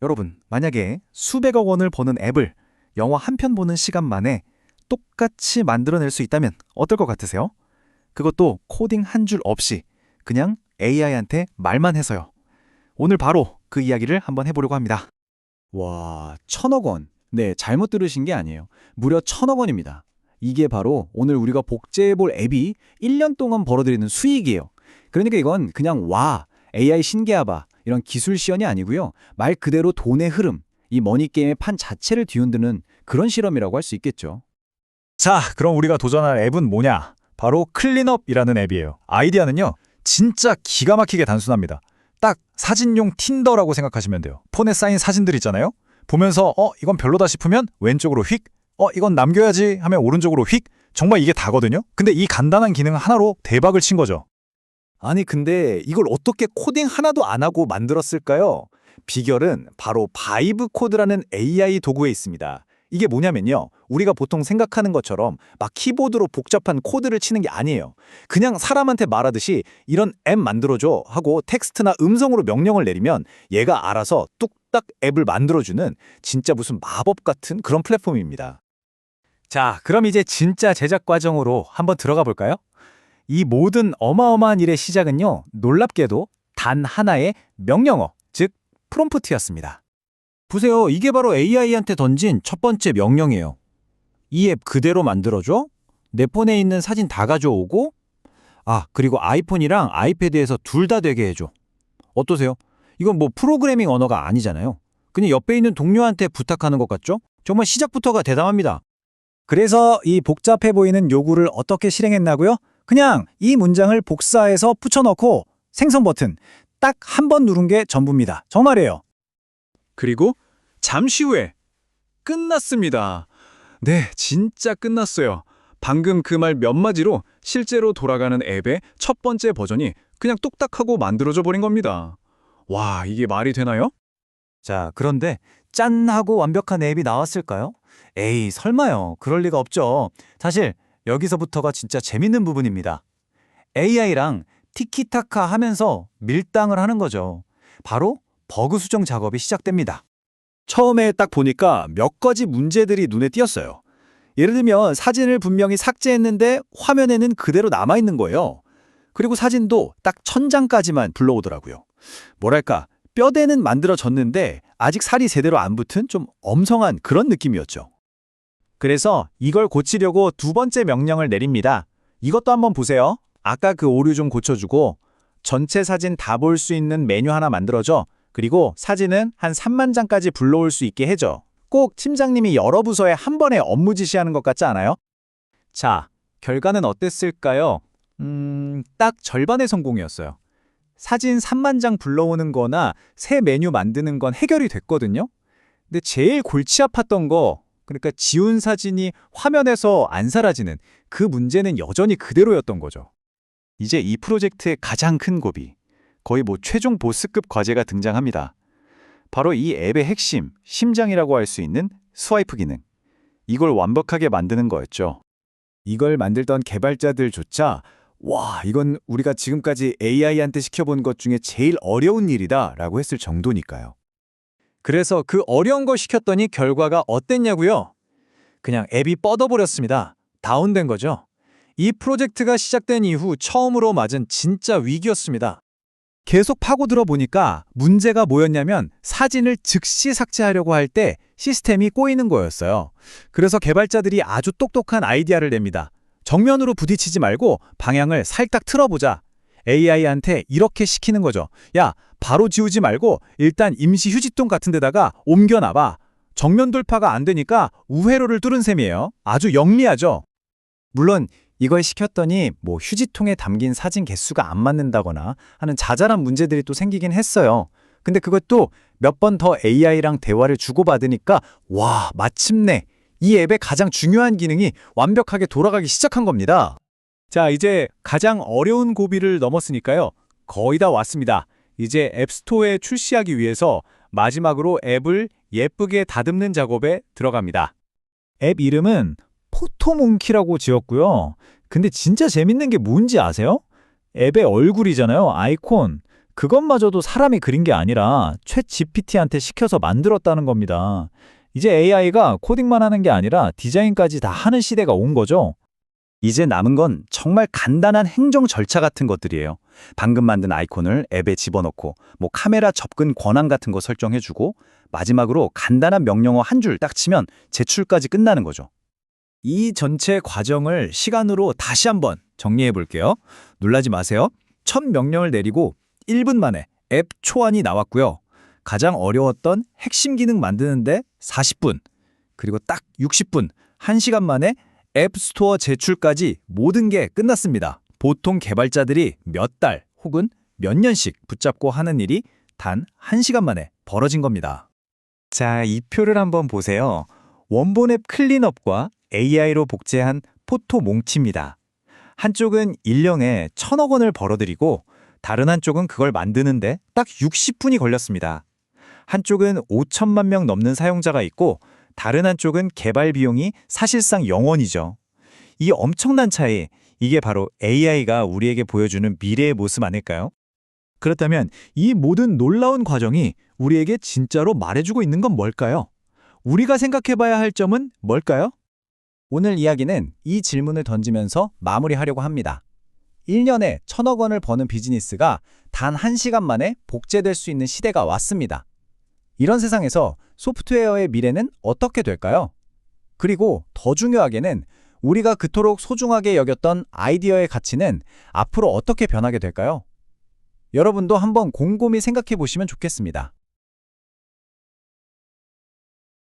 여러분, 만약에 수백억 원을 버는 앱을 영화 한 편 보는 시간 만에 똑같이 만들어낼 수 있다면 어떨 것 같으세요? 그것도 코딩 한 줄 없이 그냥 AI한테 말만 해서요. 오늘 바로 그 이야기를 한번 해보려고 합니다. 와, 1,000억 원. 네, 잘못 들으신 게 아니에요. 무려 1,000억 원입니다. 이게 바로 오늘 우리가 복제해볼 앱이 1년 동안 벌어들이는 수익이에요. 그러니까 이건 그냥 AI 신기하바 이런 기술 시연이 아니고요. 말 그대로 돈의 흐름, 이 머니게임의 판 자체를 뒤흔드는 그런 실험이라고 할 수 있겠죠. 자, 그럼 우리가 도전할 앱은 뭐냐? 바로 클린업이라는 앱이에요. 아이디어는요, 진짜 기가 막히게 단순합니다. 딱 사진용 틴더라고 생각하시면 돼요. 폰에 쌓인 사진들 있잖아요. 보면서 이건 별로다 싶으면 왼쪽으로 휙, 이건 남겨야지 하면 오른쪽으로 휙. 정말 이게 다거든요. 근데 이 간단한 기능 하나로 대박을 친 거죠. 아니, 근데 이걸 어떻게 코딩 하나도 안 하고 만들었을까요? 비결은 바로 바이브 코드라는 AI 도구에 있습니다. 이게 뭐냐면요. 우리가 보통 생각하는 것처럼 막 키보드로 복잡한 코드를 치는 게 아니에요. 그냥 사람한테 말하듯이 이런 앱 만들어줘 하고 텍스트나 음성으로 명령을 내리면 얘가 알아서 뚝딱 앱을 만들어주는 진짜 무슨 마법 같은 그런 플랫폼입니다. 자, 그럼 이제 진짜 제작 과정으로 한번 들어가 볼까요? 이 모든 어마어마한 일의 시작은요, 놀랍게도 단 하나의 명령어, 즉 프롬프트였습니다. 보세요. 이게 바로 AI한테 던진 첫 번째 명령이에요. 이 앱 그대로 만들어줘? 내 폰에 있는 사진 다 가져오고? 그리고 아이폰이랑 아이패드에서 둘 다 되게 해줘. 어떠세요? 이건 뭐 프로그래밍 언어가 아니잖아요. 그냥 옆에 있는 동료한테 부탁하는 것 같죠? 정말 시작부터가 대담합니다. 그래서 이 복잡해 보이는 요구를 어떻게 실행했나고요? 그냥 이 문장을 복사해서 붙여넣고 생성 버튼 딱 한 번 누른 게 전부입니다. 정말이에요. 그리고 잠시 후에 끝났습니다. 네, 진짜 끝났어요. 방금 그 말 몇 마디로 실제로 돌아가는 앱의 첫 번째 버전이 그냥 뚝딱하고 만들어져 버린 겁니다. 와, 이게 말이 되나요? 자, 그런데 짠 하고 완벽한 앱이 나왔을까요? 에이, 설마요. 그럴 리가 없죠. 사실 여기서부터가 진짜 재밌는 부분입니다. AI랑 티키타카 하면서 밀당을 하는 거죠. 바로 버그 수정 작업이 시작됩니다. 처음에 딱 보니까 몇 가지 문제들이 눈에 띄었어요. 예를 들면 사진을 분명히 삭제했는데 화면에는 그대로 남아있는 거예요. 그리고 사진도 딱 1,000장까지만 불러오더라고요. 뭐랄까, 뼈대는 만들어졌는데 아직 살이 제대로 안 붙은 좀 엄성한 그런 느낌이었죠. 그래서 이걸 고치려고 두 번째 명령을 내립니다. 이것도 한번 보세요. 아까 그 오류 좀 고쳐주고 전체 사진 다 볼 수 있는 메뉴 하나 만들어줘. 그리고 사진은 한 3만 장까지 불러올 수 있게 해줘. 꼭 팀장님이 여러 부서에 한 번에 업무 지시하는 것 같지 않아요? 자, 결과는 어땠을까요? 딱 절반의 성공이었어요. 사진 3만 장 불러오는 거나 새 메뉴 만드는 건 해결이 됐거든요. 근데 제일 골치 아팠던 거, 그러니까 지운 사진이 화면에서 안 사라지는 그 문제는 여전히 그대로였던 거죠. 이제 이 프로젝트의 가장 큰 고비, 거의 최종 보스급 과제가 등장합니다. 바로 이 앱의 핵심, 심장이라고 할 수 있는 스와이프 기능. 이걸 완벽하게 만드는 거였죠. 이걸 만들던 개발자들조차 이건 우리가 지금까지 AI한테 시켜본 것 중에 제일 어려운 일이다 라고 했을 정도니까요. 그래서 그 어려운 거 시켰더니 결과가 어땠냐고요? 그냥 앱이 뻗어버렸습니다. 다운된 거죠. 이 프로젝트가 시작된 이후 처음으로 맞은 진짜 위기였습니다. 계속 파고들어 보니까 문제가 뭐였냐면 사진을 즉시 삭제하려고 할 때 시스템이 꼬이는 거였어요. 그래서 개발자들이 아주 똑똑한 아이디어를 냅니다. 정면으로 부딪히지 말고 방향을 살짝 틀어보자. AI한테 이렇게 시키는 거죠. 야, 바로 지우지 말고 일단 임시 휴지통 같은 데다가 옮겨놔봐. 정면 돌파가 안 되니까 우회로를 뚫은 셈이에요. 아주 영리하죠. 물론 이걸 시켰더니 휴지통에 담긴 사진 개수가 안 맞는다거나 하는 자잘한 문제들이 또 생기긴 했어요. 근데 그것도 몇 번 더 AI랑 대화를 주고받으니까 마침내 이 앱의 가장 중요한 기능이 완벽하게 돌아가기 시작한 겁니다. 자, 이제 가장 어려운 고비를 넘었으니까요. 거의 다 왔습니다. 이제 앱스토어에 출시하기 위해서 마지막으로 앱을 예쁘게 다듬는 작업에 들어갑니다. 앱 이름은 포토몽키라고 지었고요. 근데 진짜 재밌는 게 뭔지 아세요? 앱의 얼굴이잖아요. 아이콘. 그것마저도 사람이 그린 게 아니라 챗 GPT한테 시켜서 만들었다는 겁니다. 이제 AI가 코딩만 하는 게 아니라 디자인까지 다 하는 시대가 온 거죠. 이제 남은 건 정말 간단한 행정 절차 같은 것들이에요. 방금 만든 아이콘을 앱에 집어넣고 카메라 접근 권한 같은 거 설정해주고 마지막으로 간단한 명령어 한 줄 딱 치면 제출까지 끝나는 거죠. 이 전체 과정을 시간으로 다시 한번 정리해 볼게요. 놀라지 마세요. 첫 명령을 내리고 1분 만에 앱 초안이 나왔고요. 가장 어려웠던 핵심 기능 만드는데 40분, 그리고 딱 60분, 1시간 만에 앱 스토어 제출까지 모든 게 끝났습니다. 보통 개발자들이 몇 달 혹은 몇 년씩 붙잡고 하는 일이 단 1시간 만에 벌어진 겁니다. 자, 이 표를 한번 보세요. 원본 앱 클린업과 AI로 복제한 포토 몽치입니다. 한쪽은 1년에 1,000억 원을 벌어들이고 다른 한쪽은 그걸 만드는데 딱 60분이 걸렸습니다. 한쪽은 5천만 명 넘는 사용자가 있고 다른 한쪽은 개발 비용이 사실상 0원이죠. 이 엄청난 차이, 이게 바로 AI가 우리에게 보여주는 미래의 모습 아닐까요? 그렇다면 이 모든 놀라운 과정이 우리에게 진짜로 말해주고 있는 건 뭘까요? 우리가 생각해봐야 할 점은 뭘까요? 오늘 이야기는 이 질문을 던지면서 마무리하려고 합니다. 1년에 1,000억 원을 버는 비즈니스가 단 1시간 만에 복제될 수 있는 시대가 왔습니다. 이런 세상에서 소프트웨어의 미래는 어떻게 될까요? 그리고 더 중요하게는 우리가 그토록 소중하게 여겼던 아이디어의 가치는 앞으로 어떻게 변하게 될까요? 여러분도 한번 곰곰이 생각해 보시면 좋겠습니다.